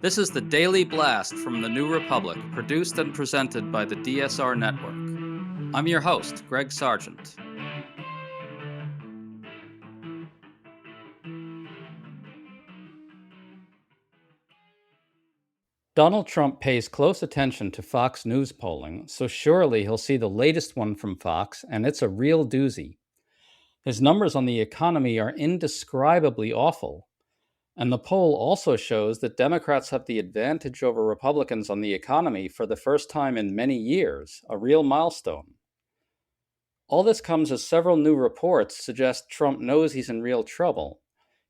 This is the Daily Blast from the New Republic, produced and presented by the DSR Network. I'm your host, Greg Sargent. Donald Trump pays close attention to Fox News polling, so surely he'll see the latest one from Fox, and it's a real doozy. His numbers on the economy are indescribably awful, and the poll also shows that Democrats have the advantage over Republicans on the economy for the first time in many years, a real milestone. All this comes as several new reports suggest Trump knows he's in real trouble.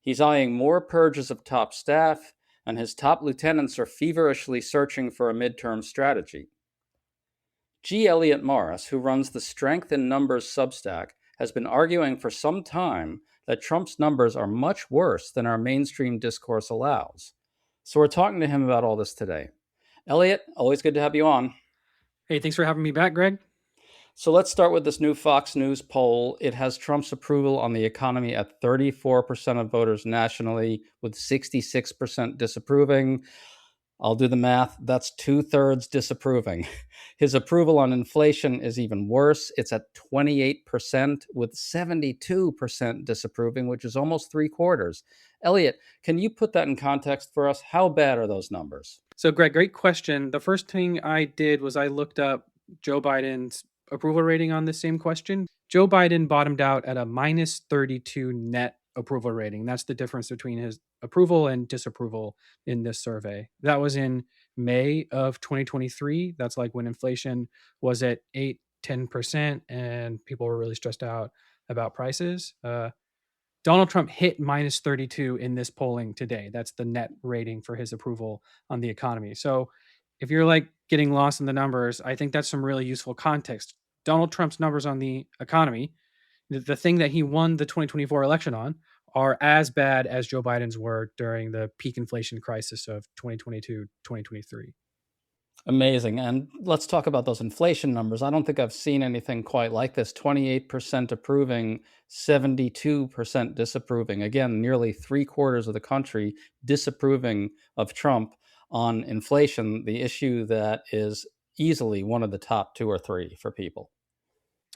He's eyeing more purges of top staff, and his top lieutenants are feverishly searching for a midterm strategy. G. Elliott Morris, who runs the Strength in Numbers Substack, has been arguing for some time that Trump's numbers are much worse than our mainstream discourse allows. So we're talking to him about all this today. Elliott, always good to have you on. Hey, thanks for having me back, Greg. So let's start with this new Fox News poll. It has Trump's approval on the economy at 34% of voters nationally, with 66% disapproving. I'll do the math. That's 2/3 disapproving. His approval on inflation is even worse. It's at 28%, with 72% disapproving, which is almost 3/4. Elliott, can you put that in context for us? How bad are those numbers? So, Greg, great question. The first thing I did was I looked up Joe Biden's approval rating on this same question. Joe Biden bottomed out at a minus 32 net approval rating. That's the difference between his approval and disapproval in this survey. That was in May of 2023. That's like when inflation was at 8-10% and people were really stressed out about prices. Donald Trump hit minus 32 in this polling today. That's the net rating for his approval on the economy. So if you're like getting lost in the numbers, I think that's some really useful context. Donald Trump's numbers on the economy, the thing that he won the 2024 election on, are as bad as Joe Biden's were during the peak inflation crisis of 2022, 2023. Amazing. And let's talk about those inflation numbers. I don't think I've seen anything quite like this. 28% approving, 72% disapproving. Again, nearly 3/4 of the country disapproving of Trump on inflation, the issue that is easily one of the top two or three for people.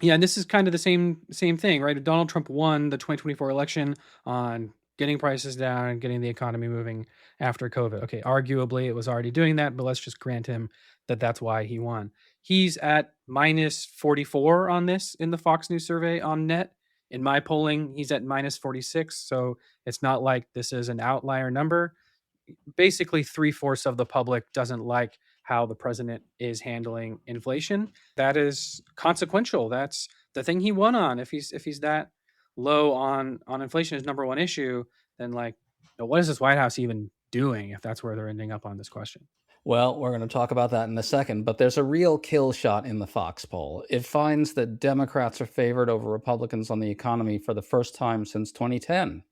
Yeah, and this is kind of the same thing, right? Donald Trump won the 2024 election on getting prices down and getting the economy moving after COVID. Okay, arguably it was already doing that, but let's just grant him that that's why he won. He's at minus 44 on this in the Fox News survey on net. In my polling, he's at minus 46, so it's not like this is an outlier number. Basically 3/4 of the public doesn't like how the president is handling inflation. That is consequential. That's the thing he won on. If he's that low on inflation, his number one issue, then like, what is this White House even doing if that's where they're ending up on this question? Well, we're going to talk about that in a second, but there's a real kill shot in the Fox poll. It finds that Democrats are favored over Republicans on the economy for the first time since 2010.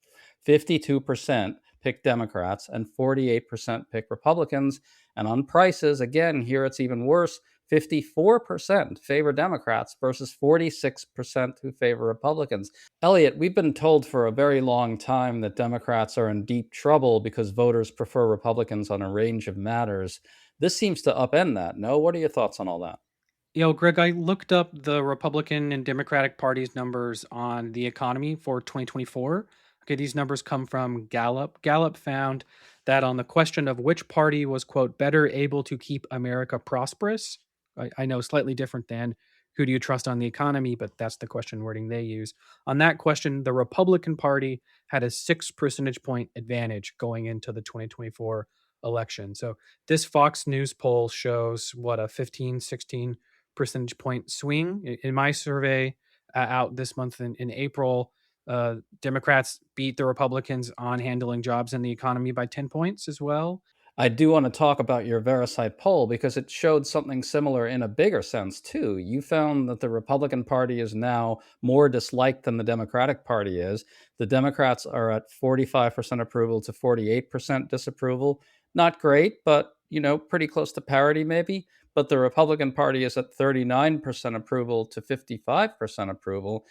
52% pick Democrats and 48% pick Republicans. And on prices, again, here it's even worse. 54% favor Democrats versus 46% who favor Republicans. Elliott, we've been told for a very long time that Democrats are in deep trouble because voters prefer Republicans on a range of matters. This seems to upend that. No? What are your thoughts on all that? Greg, I looked up the Republican and Democratic parties' numbers on the economy for 2024. Okay, these numbers come from Gallup. Gallup found that on the question of which party was, quote, better able to keep America prosperous, I know slightly different than who do you trust on the economy, but that's the question wording they use. On that question, the Republican Party had a 6 percentage point advantage going into the 2024 election. So this Fox News poll shows what a 15, 16 percentage point swing. In my survey out this month in April, Democrats beat the Republicans on handling jobs and the economy by 10 points as well. I do want to talk about your Verisight poll because it showed something similar in a bigger sense, too. You found that the Republican Party is now more disliked than the Democratic Party is. The Democrats are at 45% approval to 48% disapproval. Not great, but, pretty close to parity maybe. But the Republican Party is at 39% approval to 55% approval.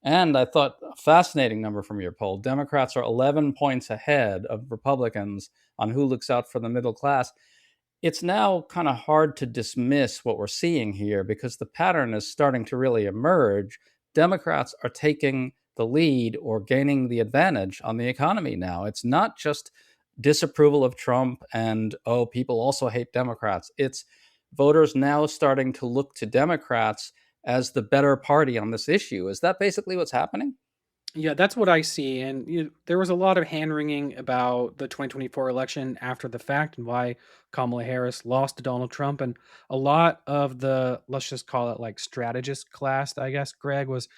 And I thought a fascinating number from your poll, Democrats are 11 points ahead of Republicans on who looks out for the middle class. It's now kind of hard to dismiss what we're seeing here because the pattern is starting to really emerge. Democrats are taking the lead or gaining the advantage on the economy now. It's not just disapproval of Trump and, oh, people also hate Democrats. It's voters now starting to look to Democrats as the better party on this issue. Is that basically what's happening? Yeah, that's what I see. And there was a lot of hand wringing about the 2024 election after the fact and why Kamala Harris lost to Donald Trump. And a lot of the, let's just call it like strategist class, I guess, Greg, was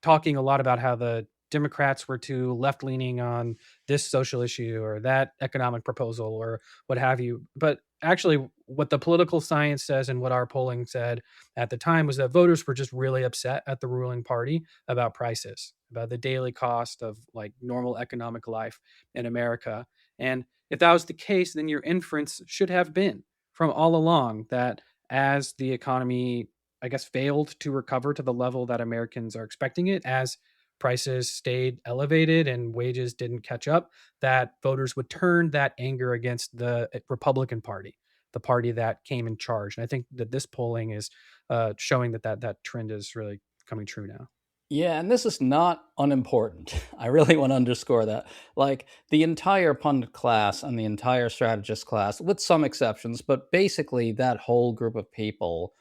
talking a lot about how the Democrats were too left leaning on this social issue or that economic proposal or what have you. But actually, what the political science says and what our polling said at the time was that voters were just really upset at the ruling party about prices, about the daily cost of like normal economic life in America. And if that was the case, then your inference should have been from all along that as the economy, I guess, failed to recover to the level that Americans are expecting it, as prices stayed elevated and wages didn't catch up, that voters would turn that anger against the Republican Party, the party that came in charge. And I think that this polling is showing that trend is really coming true now. Yeah, and this is not unimportant. I really want to underscore that. Like the entire pundit class and the entire strategist class, with some exceptions, but basically that whole group of people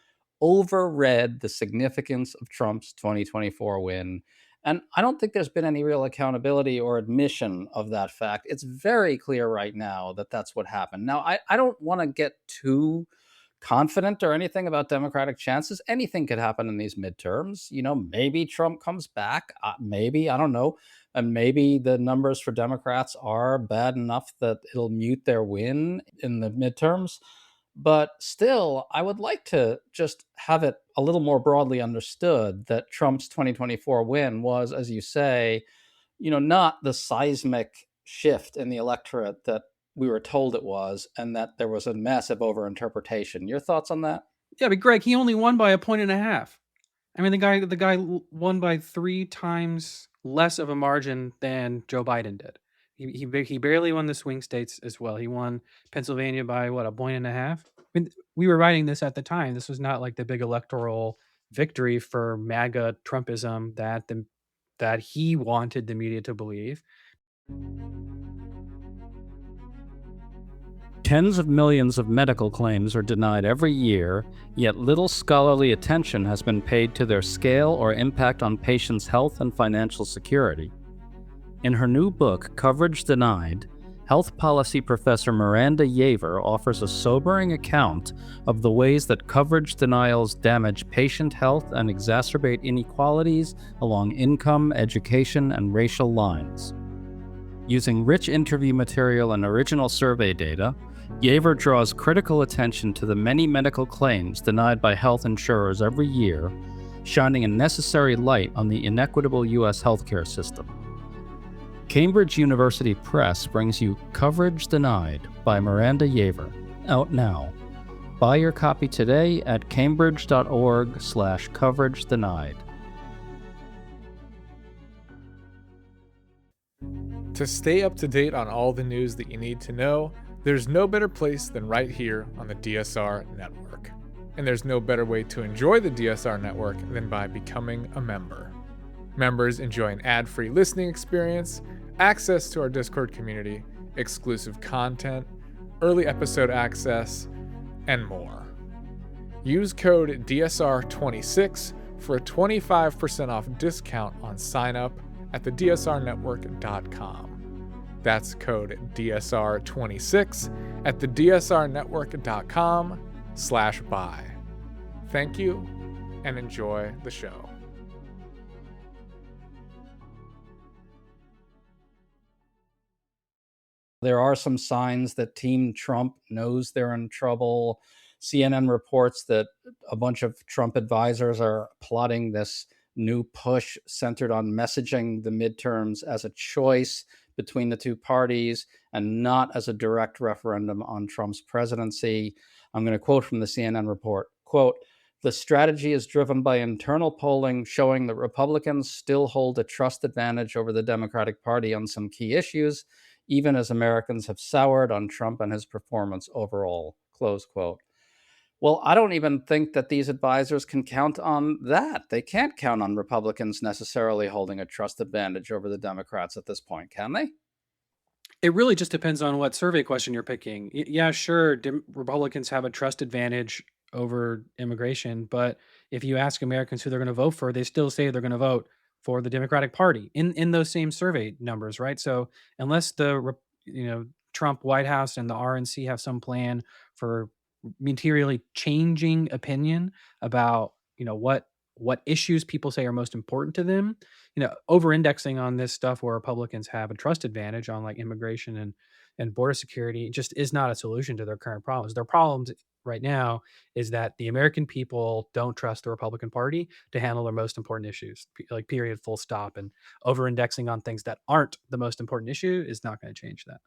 overread the significance of Trump's 2024 win. And I don't think there's been any real accountability or admission of that fact. It's very clear right now that that's what happened. Now, I don't want to get too confident or anything about Democratic chances. Anything could happen in these midterms. Maybe Trump comes back. Maybe, I don't know. And maybe the numbers for Democrats are bad enough that it'll mute their win in the midterms. But still, I would like to just have it a little more broadly understood that Trump's 2024 win was, as you say, not the seismic shift in the electorate that we were told it was, and that there was a massive overinterpretation. Your thoughts on that? Yeah, but Greg, he only won by a point and a half. I mean, the guy won by 3 times less of a margin than Joe Biden did. He barely won the swing states as well. He won Pennsylvania by what, a point and a half. I mean, we were writing this at the time. This was not like the big electoral victory for MAGA Trumpism that he wanted the media to believe. Tens of millions of medical claims are denied every year, yet little scholarly attention has been paid to their scale or impact on patients' health and financial security. In her new book, Coverage Denied, health policy professor Miranda Yaver offers a sobering account of the ways that coverage denials damage patient health and exacerbate inequalities along income, education, and racial lines. Using rich interview material and original survey data, Yaver draws critical attention to the many medical claims denied by health insurers every year, shining a necessary light on the inequitable U.S. healthcare system. Cambridge University Press brings you Coverage Denied by Miranda Yaver, out now. Buy your copy today at cambridge.org/coverage denied. To stay up to date on all the news that you need to know, there's no better place than right here on the DSR Network. And there's no better way to enjoy the DSR Network than by becoming a member. Members enjoy an ad-free listening experience, access to our Discord community, exclusive content, early episode access, and more. Use code DSR26 for a 25% off discount on sign-up at thedsrnetwork.com. That's code DSR26 at thedsrnetwork.com/buy. Thank you and enjoy the show. There are some signs that Team Trump knows they're in trouble. CNN reports that a bunch of Trump advisors are plotting this new push centered on messaging the midterms as a choice between the two parties and not as a direct referendum on Trump's presidency. I'm going to quote from the CNN report, quote, The strategy is driven by internal polling showing that Republicans still hold a trust advantage over the Democratic Party on some key issues, even as Americans have soured on Trump and his performance overall. Close quote. Well, I don't even think that these advisors can count on that. They can't count on Republicans necessarily holding a trust advantage over the Democrats at this point, can they? It really just depends on what survey question you're picking. Yeah, sure, Republicans have a trust advantage over immigration, but if you ask Americans who they're going to vote for, they still say they're going to vote for the Democratic Party in those same survey numbers, right? So unless Trump White House and the RNC have some plan for materially changing opinion about what issues people say are most important to them, over indexing on this stuff where Republicans have a trust advantage on like immigration and border security just is not a solution to their current problems. Their problems right now is that the American people don't trust the Republican Party to handle their most important issues, like period, full stop. And over indexing on things that aren't the most important issue is not going to change that.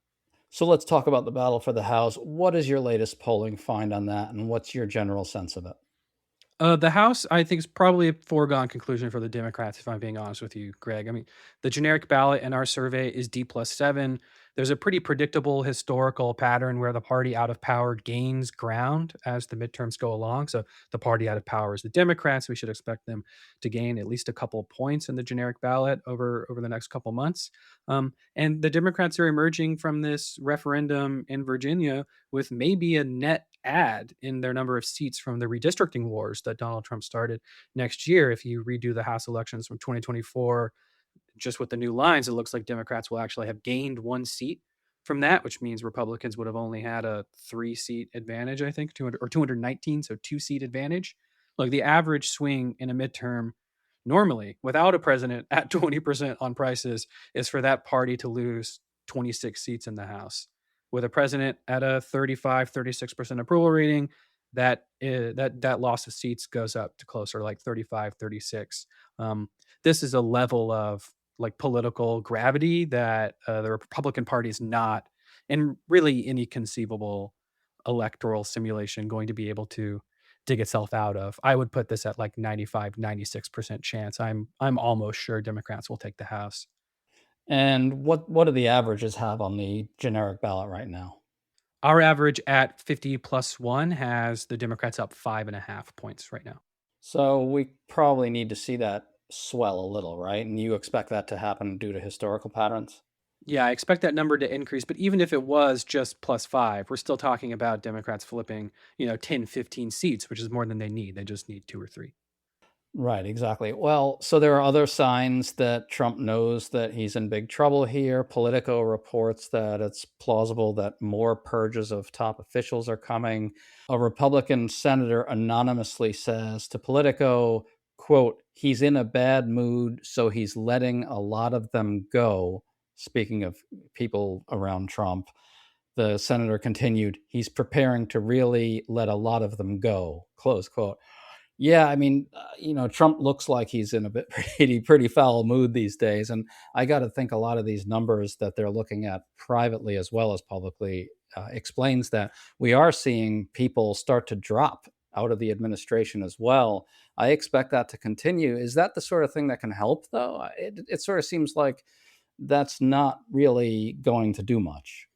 So let's talk about the battle for the House. What is your latest polling find on that, and what's your general sense of it? The House, I think, is probably a foregone conclusion for the Democrats, if I'm being honest with you, Greg. I mean, the generic ballot in our survey is D+7. There's a pretty predictable historical pattern where the party out of power gains ground as the midterms go along. So the party out of power is the Democrats. We should expect them to gain at least a couple of points in the generic ballot over the next couple months. And the Democrats are emerging from this referendum in Virginia with maybe a net add in their number of seats from the redistricting wars that Donald Trump started next year. If you redo the House elections from 2024, just with the new lines, it looks like Democrats will actually have gained one seat from that, which means Republicans would have only had a 3-seat advantage, I think, 219, so 2-seat advantage. Like the average swing in a midterm normally without a president at 20% on prices is for that party to lose 26 seats in the House. With a president at a 35, 36% approval rating, that loss of seats goes up to closer like 35, 36. This is a level of like political gravity that the Republican Party is not, in really any conceivable electoral simulation, going to be able to dig itself out of. I would put this at like 95, 96% chance. I'm almost sure Democrats will take the House. And what do the averages have on the generic ballot right now? Our average at 50+1 has the Democrats up 5.5 points right now. So we probably need to see that swell a little, right? And you expect that to happen due to historical patterns? Yeah, I expect that number to increase, but even if it was just +5, we're still talking about Democrats flipping, 10, 15 seats, which is more than they need. They just need 2 or 3. Right, exactly. Well, so there are other signs that Trump knows that he's in big trouble here. Politico reports that it's plausible that more purges of top officials are coming. A Republican senator anonymously says to Politico, quote, he's in a bad mood, so he's letting a lot of them go. Speaking of people around Trump, the senator continued, he's preparing to really let a lot of them go, close quote. Yeah, I mean, Trump looks like he's in a bit pretty foul mood these days, and I got to think a lot of these numbers that they're looking at privately as well as publicly explains that we are seeing people start to drop out of the administration as well. I expect that to continue. Is that the sort of thing that can help, though? It sort of seems like that's not really going to do much.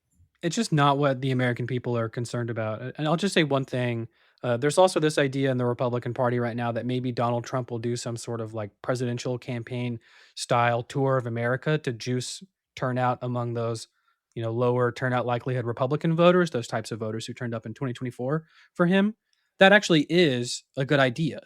It's just not what the American people are concerned about. And I'll just say one thing. There's also this idea in the Republican Party right now that maybe Donald Trump will do some sort of like presidential campaign style tour of America to juice turnout among those, lower turnout likelihood Republican voters, those types of voters who turned up in 2024 for him. That actually is a good idea.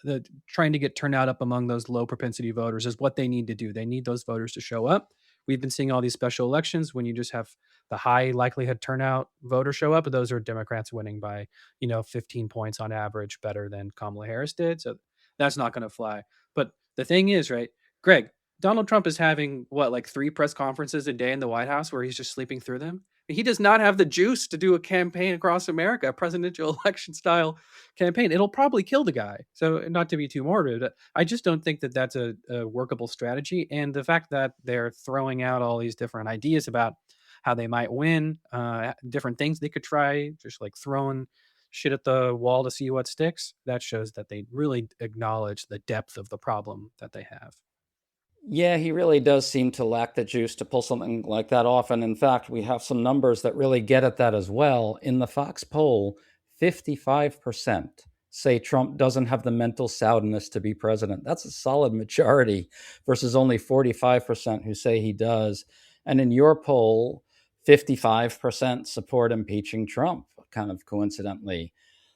Trying to get turnout up among those low propensity voters is what they need to do. They need those voters to show up. We've been seeing all these special elections when you just have the high likelihood turnout voters show up, but those are Democrats winning by, 15 points on average better than Kamala Harris did. So that's not going to fly. But the thing is, right, Greg, Donald Trump is having what, like 3 press conferences a day in the White House where he's just sleeping through them. He does not have the juice to do a campaign across America, a presidential election style campaign. It'll probably kill the guy. So not to be too morbid, I just don't think that that's a workable strategy. And the fact that they're throwing out all these different ideas about how they might win, different things they could try, just like throwing shit at the wall to see what sticks, that shows that they really acknowledge the depth of the problem that they have. Yeah, he really does seem to lack the juice to pull something like that off. And in fact, we have some numbers that really get at that as well. In the Fox poll, 55% say Trump doesn't have the mental soundness to be president. That's a solid majority versus only 45% who say he does. And in your poll, 55% support impeaching Trump, kind of coincidentally.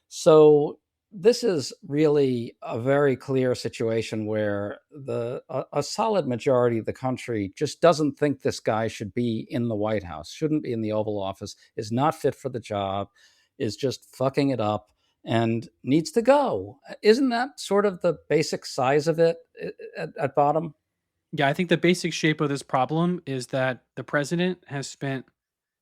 So this is really a very clear situation where a solid majority of the country just doesn't think this guy should be in the White House, shouldn't be in the Oval Office, is not fit for the job, is just fucking it up, and needs to go. Isn't that sort of the basic size of it at bottom? Yeah, I think the basic shape of this problem is that the president has spent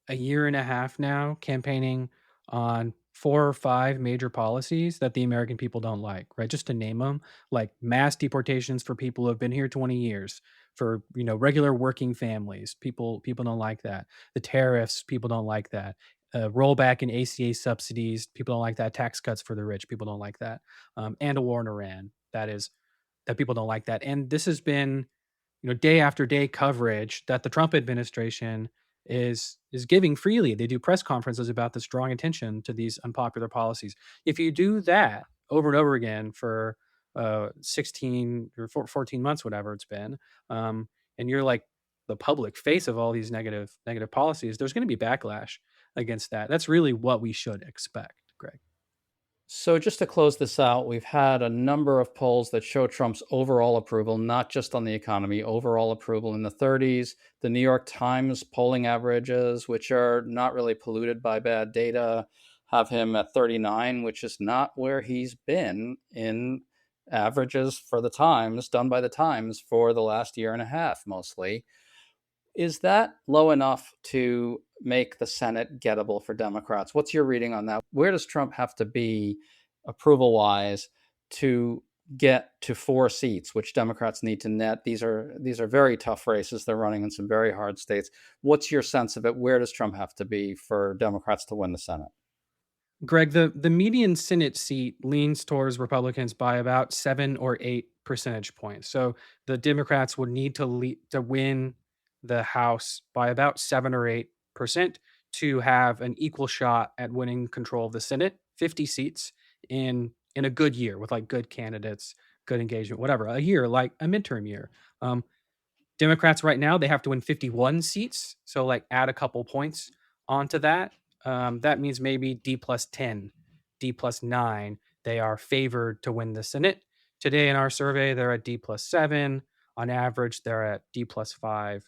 a year and a half now campaigning on 4 or 5 major policies that the American people don't like, right? Just to name them, like mass deportations for people who have been here 20 years, for regular working families. People don't like that. The tariffs, people don't like that. Rollback in ACA subsidies, people don't like that. Tax cuts for the rich, people don't like that. And a war in Iran, that people don't like that. And this has been day after day coverage that the Trump administration is giving freely. They do press conferences about this, drawing attention to these unpopular policies. If you do that over and over again for 16 or 14 months, whatever it's been, and you're like the public face of all these negative policies, there's going to be backlash against that. That's really what we should expect, Greg. So, just to close this out, we've had a number of polls that show Trump's overall approval, not just on the economy, overall approval in the 30s. The New York Times polling averages, which are not really polluted by bad data, have him at 39, which is not where he's been in averages for the Times, done by the Times for the last year and a half mostly. Is that low enough to make the Senate gettable for Democrats? What's your reading on that? Where does Trump have to be approval wise to get to 4 seats, which Democrats need to net? These are very tough races. They're running in some very hard states. What's your sense of it? Where does Trump have to be for Democrats to win the Senate? Greg, the median Senate seat leans towards Republicans by about 7 or 8 percentage points. So the Democrats would need to win the House by about 7 or 8% to have an equal shot at winning control of the Senate, 50 seats in a good year with like good candidates, good engagement, whatever. A year like a midterm year. Democrats right now, they have to win 51 seats. So like add a couple points onto that. That means maybe D+10, D+9. They are favored to win the Senate. Today in our survey, they're at D+7. On average, they're at D+5.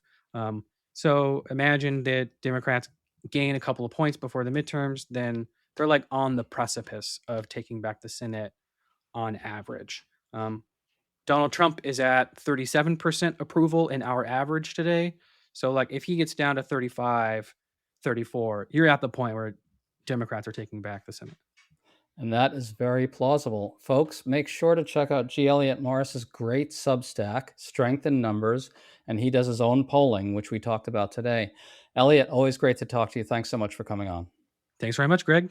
So imagine that Democrats gain a couple of points before the midterms, then they're like on the precipice of taking back the Senate on average. Donald Trump is at 37% approval in our average today. So like if he gets down to 35, 34, you're at the point where Democrats are taking back the Senate. And that is very plausible. Folks, make sure to check out G. Elliott Morris's great Substack, Strength in Numbers, and he does his own polling, which we talked about today. Elliott, always great to talk to you. Thanks so much for coming on. Thanks very much, Greg.